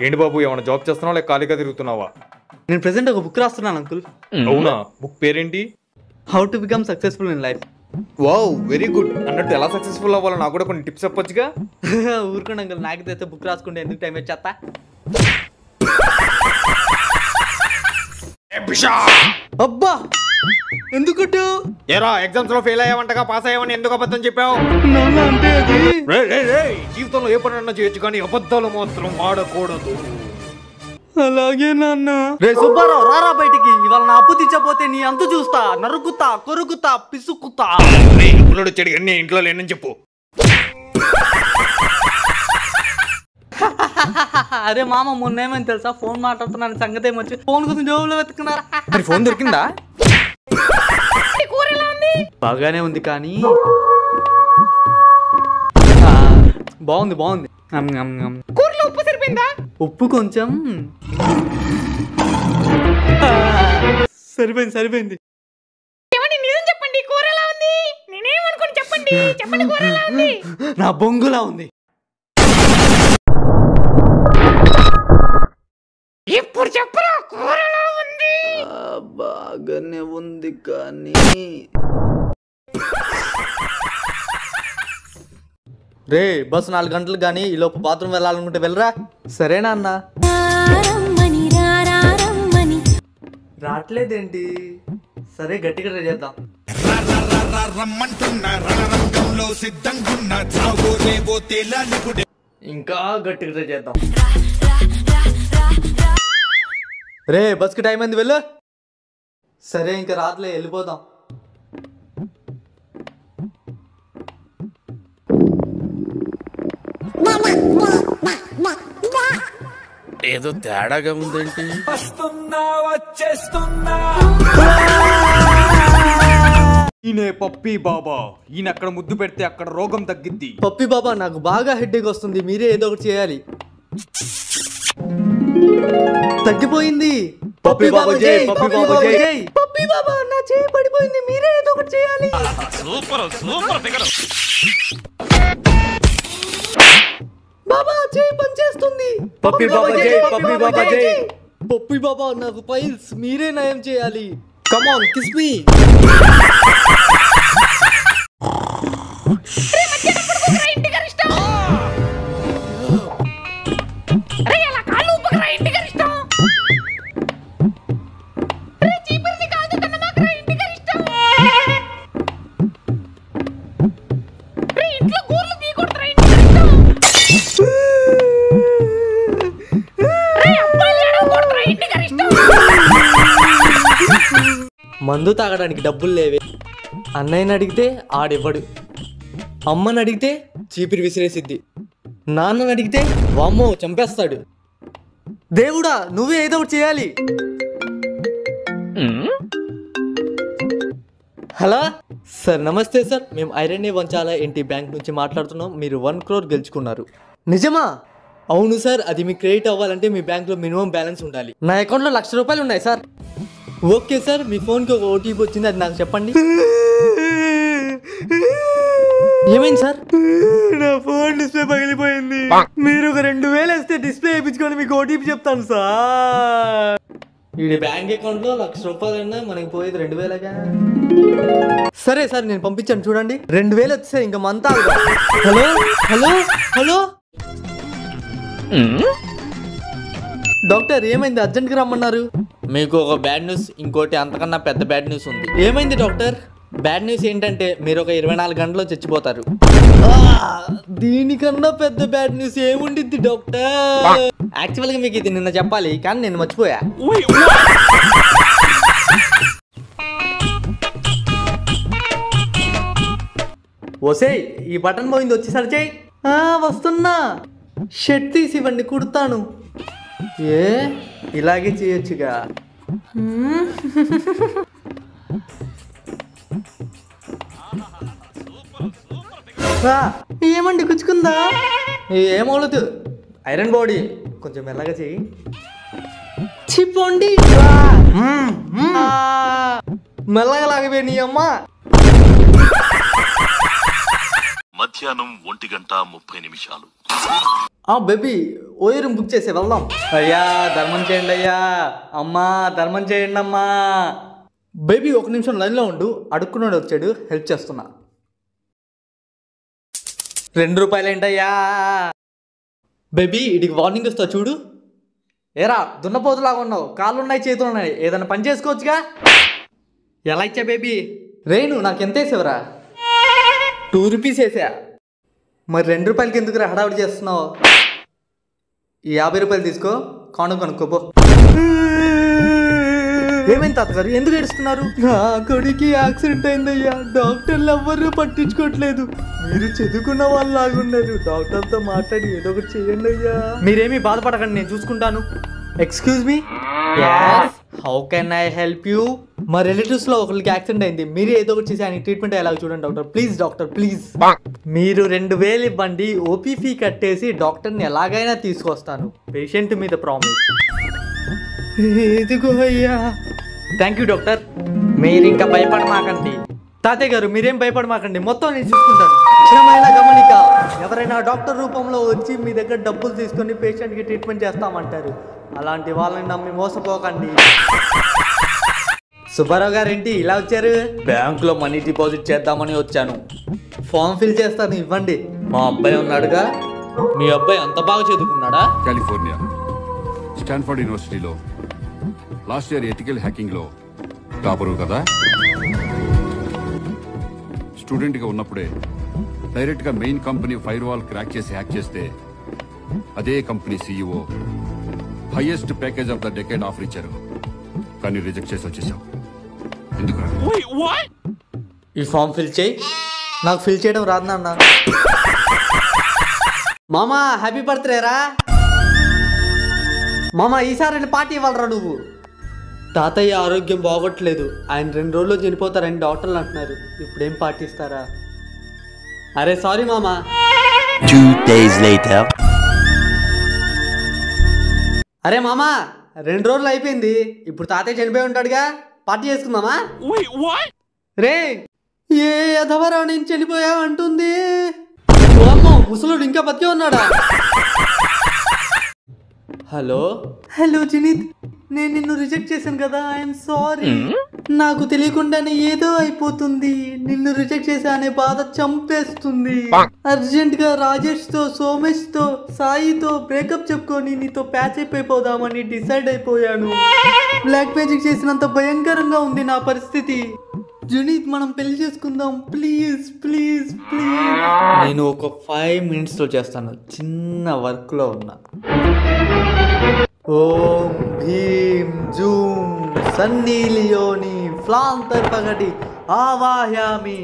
ఏంటి బాబు ఏమైనా జాబ్ చేస్తున్నావా లేక ఖాళీగా తిరుగుతున్నావా? నేను ప్రెసెంట్ ఒక బుక్ రాస్తున్నాను అంకుల్. అవునా? బుక్ పేరేంటి? How to become successful in life. Wow, very good. అన్నట్టు ఎలా సక్సెస్ఫుల్ అవ్వాలో నాకు కూడా కొన్ని టిప్స్ చెప్పొచ్చుగా? ఊరుకోండి అంకుల్, నాకు తెస్తే బుక్ రాసుకుంటే ఎందుకు టైం వచ్చేస్తా. అబ్బా ఎందుకు ఏరా ఎగ్జామ్స్ లో ఫెయిల్ అయ్యావంటగా, పాస్ అయ్యావని ఎందుకు అబద్ధం చెప్పావు? అంటే అది జీవితంలో ఏ పని చేయొచ్చు కానీ అబద్ధాలు మాత్రం ఆడకూడదు. అలాగే నాన్న. రే సుబ్బారావు రారా బయటికి, ఇవాళ నా అప్పు తెచ్చపోతే నీ అంతు చూస్తా, నరుకుతా, కొరుకుతా, పిసుకుతా. ఇప్పుడు చెడు అన్ని ఇంట్లో లేనని చెప్పు. అరే మామ, మొన్న ఏమని తెలుసా, ఫోన్ మాట్లాడుతున్నాను సంగతి ఏమొచ్చి ఫోన్ కోసం జోబులో వెతుకున్నారా? మరి ఫోన్ దొరికిందా? బాగానే ఉంది కానీ బాగుంది బాగుంది. కూరలో ఉప్పు సరిపోయిందా? ఉప్పు కొంచెం సరిపోయింది సరిపోయింది. ఏమండి నిజం చెప్పండి, కూర ఎలా ఉంది? నేనేమనుకోని చెప్పండి, చెప్పండి కూర ఎలా ఉంది? నా బొంగులా ఉంది. ఇప్పుడు చెప్పరా కూర ఎలా ఉంది? బాగానే ఉంది కానీ రే బస్ 4 గంటలు కానీ ఈ లోపు బాత్రూమ్ వెళ్ళాలనుకుంటే వెళ్ళరా. సరేనా అన్న? రావట్లేదేంటి? సరే గట్టిగా ట్రై చేద్దాం. ఇంకా గట్టిగా ట్రై చేద్దాం. రే బస్కి టైం అయింది, వెళ్ళు. సరే ఇంకా రాత్లే, వెళ్ళిపోదాం. ఏదో తేడాగా ఉందేంటి? ఈయనే పప్పీ బాబా. ఈయన అక్కడ ముద్దు పెడితే అక్కడ రోగం తగ్గిద్ది. పప్పీ బాబా, నాకు బాగా హెడ్ఏక్ వస్తుంది, మీరే ఏదో ఒకటి చేయాలి. తగ్గిపోయింది. పప్పీ బాబా జై, పప్పీ బాబా జై. పప్పీ బాబా నా చేయి పడిపోయింది, మీరే ఏదో ఒకటి చేయాలి. Super super figure. బాబా చేయి పనిచేస్తుంది. పప్పీ బాబా జై, పప్పీ బాబా జై. పప్పీ బాబా నాకు పైల్స్, మీరే నయం చేయాలి. Come on kiss me. మందు తాగడానికి డబ్బులు లేవే. అన్నయ్యని అడిగితే ఆడివ్వడు, అమ్మని అడిగితే చీపిరి విసిరేసిద్ది, నాన్నని అడిగితే వామ్మో చంపేస్తాడు. దేవుడా నువ్వే ఏదో ఒకటి చేయాలి. హలో సార్, నమస్తే సార్. మేము ఐరన్ వంచాల ఎన్టీ బ్యాంక్ నుంచి మాట్లాడుతున్నాం. మీరు 1 crore గెలుచుకున్నారు. నిజమా? అవును సార్, అది మీకు క్రెడిట్ అవ్వాలంటే మీ బ్యాంక్లో మినిమం బ్యాలెన్స్ ఉండాలి. నా అకౌంట్లో 1,00,000 రూపాయలు ఉన్నాయి సార్. ఓకే సార్, మీ ఫోన్కి ఒక ఓటీపీ వచ్చింది, అది నాకు చెప్పండి. ఏమైంది సార్? నా ఫోన్ డిస్ప్లే పగిలిపోయింది. మీరు ఒక 2,000 వేస్తే డిస్ప్లే వేయించుకొని మీకు ఓటీపీ చెప్తాను సార్. ఈ బ్యాంక్ అకౌంట్లో 1,00,000 రూపాయలు అయినా మనకి పోయేది 2,000గా. సరే సార్, నేను పంపించాను చూడండి. 2,000 వచ్చేసే ఇంకా మంతా. హలో హలో హలో డాక్టర్, ఏమైంది? అర్జెంట్గా రమ్మన్నారు. మీకు ఒక బ్యాడ్ న్యూస్, ఇంకోటి అంతకన్నా పెద్ద బ్యాడ్ న్యూస్ ఉంది. ఏమైంది డాక్టర్? బ్యాడ్ న్యూస్ ఏంటంటే మీరు ఒక 24 గంటల్లో చచ్చిపోతారు. దీనికన్నా పెద్ద బ్యాడ్ న్యూస్ ఏముండిద్ది డాక్టర్? యాక్చువల్గా మీకు ఇది నిన్న చెప్పాలి కానీ నేను మర్చిపోయా. ఓసేయ్, ఈ బటన్ పోయింది, వచ్చేసరి చెయ్యి. వస్తున్నా. షర్ట్ తీసి ఇవ్వండి, కుడతాను. ఏ ఇలాగే చేయొచ్చుగా. ఏమండి గుచ్చుకుందా? ఏమవులదు, ఐరన్ బాడీ, కొంచెం మెల్లగా చెయ్యి. చిప్పండి, మెల్లగా లాగవే నీ అమ్మ. మధ్యాహ్నం 1:30 బేబీ ఓయే రూమ్ బుక్ చేసి వెళ్దాం. అయ్యా ధర్మం చేయండి అయ్యా, అమ్మా ధర్మం చేయండి అమ్మా. బేబీ 1 నిమిషం లైన్లో ఉండు, అడుక్కున్నాడు వచ్చాడు, హెల్ప్ చేస్తున్నా. 2 రూపాయలు ఏంటయ్యా. బేబీ ఇడికి వార్నింగ్ వస్తా చూడు. ఏరా దున్నపోతులాగా ఉన్నావు, కాళ్ళు ఉన్నాయి చేతులు ఉన్నాయి, ఏదైనా పని చేసుకోవచ్చుగా. ఎలా ఇచ్చా బేబీ? రేణు నాకు ఎంత వేసావురా? 2 రూపీస్ వేసా. మరి 2 రూపాయలకి ఎందుకు హడావిడి చేస్తున్నావు? ఈ 50 రూపాయలు తీసుకో, కాను కనుక్కోపో. ఏమైంది తాతగారు, ఎందుకు ఏడుస్తున్నారు? నా కొడుకి యాక్సిడెంట్ అయిందయ్యా, డాక్టర్లు ఎవ్వరూ పట్టించుకోవట్లేదు. మీరు చదువుకున్న వాళ్ళు లాగున్నారు, డాక్టర్తో మాట్లాడి ఏదో ఒకటి చేయండి అయ్యా. మీరేమీ బాధపడకండి, నేను చూసుకుంటాను. Excuse me, how can I help you? మా రిలేటివ్స్ లో ఒకరికి యాక్సిడెంట్ అయింది, మీరు ఏదో ఒకటి చేసి ఆయన ట్రీట్మెంట్ అయ్యేలాగా చూడండి డాక్టర్. Please doctor please. మీరు 2000 ఇవ్వండి, ఓపీ ఫీ కట్టేసి డాక్టర్ని ఎలాగైనా తీసుకొస్తాను. పేషెంట్ మీద ప్రామిస్. ఎదుగో అయ్యా. Thank you doctor. మీరు ఇంకా భయపడమాకండి. తాతయ్య గారు మీరేం భయపడమాకండి, మొత్తం నేను చూసుకుంటాను. క్షణమైన గమనిక, ఎవరైనా డాక్టర్ రూపంలో వచ్చి మీ దగ్గర డబ్బులు తీసుకొని పేషెంట్కి ట్రీట్మెంట్ చేస్తామంటారు, అలాంటి వాళ్ళని నమ్మి మోసపోకండి. సుబ్బారావు గారు ఏంటి ఇలా వచ్చారు? బ్యాంకులో మనీ డిపాజిట్ చేద్దామని వచ్చాను. ఫామ్ ఫిల్ చేస్తాను, ఇవ్వండి. మా అబ్బాయి ఉన్నాడుగా. మీ అబ్బాయి అంత బాగా చదువుకున్నాడా? కాలిఫోర్నియా స్టాన్ఫర్డ్ యూనివర్సిటీలో లాస్ట్ ఇయర్ ఎథికల్ హ్యాకింగ్లో టాపరు కదా. స్టూడెంట్గా ఉన్నప్పుడే డైరెక్ట్గా main company fire wall crack చేసి హ్యాక్ చేస్తే అదే company CEO highest package of the decade offer ఇచ్చారు, కానీ రిజెక్ట్ చేసి వచ్చేసాం. ఎందుకు? ఈ ఫామ్ ఫిల్ చేయి. నాకు ఫిల్ చేయడం రాదు నాన్న. మామా హ్యాపీ బర్త్డే రా. మామా ఈసారి పార్టీ ఇవ్వాలరా నువ్వు. తాతయ్య ఆరోగ్యం బాగోట్లేదు, ఆయన 2 రోజుల్లో చనిపోతారని డాక్టర్లు అంటున్నారు, ఇప్పుడేం పాటిస్తారా? అరే సారీ మామా. 2 days later. అరే మామా 2 రోజులు అయిపోయింది, ఇప్పుడు తాతయ్య చనిపోయి ఉంటాడుగా, పార్టీ చేసుకుందామా? రే ఏ అధవరా నేను చనిపోయా అంటుంది. అమ్మో ముసలుడు ఇంకా బతికే ఉన్నాడా? హలో హలో జినిత్, నేను నిన్ను రిజెక్ట్ చేశాను కదా, ఐఎమ్ సారీ. నాకు తెలియకుండానే ఏదో అయిపోతుంది, నిన్ను రిజెక్ట్ చేశానే బాధ చంపేస్తుంది. అర్జెంట్ గా రాజేష్ తో, సోమేష్ తో, సాయితో బ్రేకప్ చెప్పుకొని నీతో ప్యాచ్ అయిపోదామని డిసైడ్ అయిపోయాను. బ్లాక్ మ్యాజిక్ చేసినంత భయంకరంగా ఉంది నా పరిస్థితి. జునీత్ మనం పెళ్లి చేసుకుందాం ప్లీజ్ ప్లీజ్ ప్లీజ్. నేను ఒక 5 minutes లో చేస్తాను, చిన్న వర్క్ లో ఉన్నా. ఓం భీం జూమ్ సన్నీ లియోని ఫ్లాంతర్ పగటి ఆవాహయామి.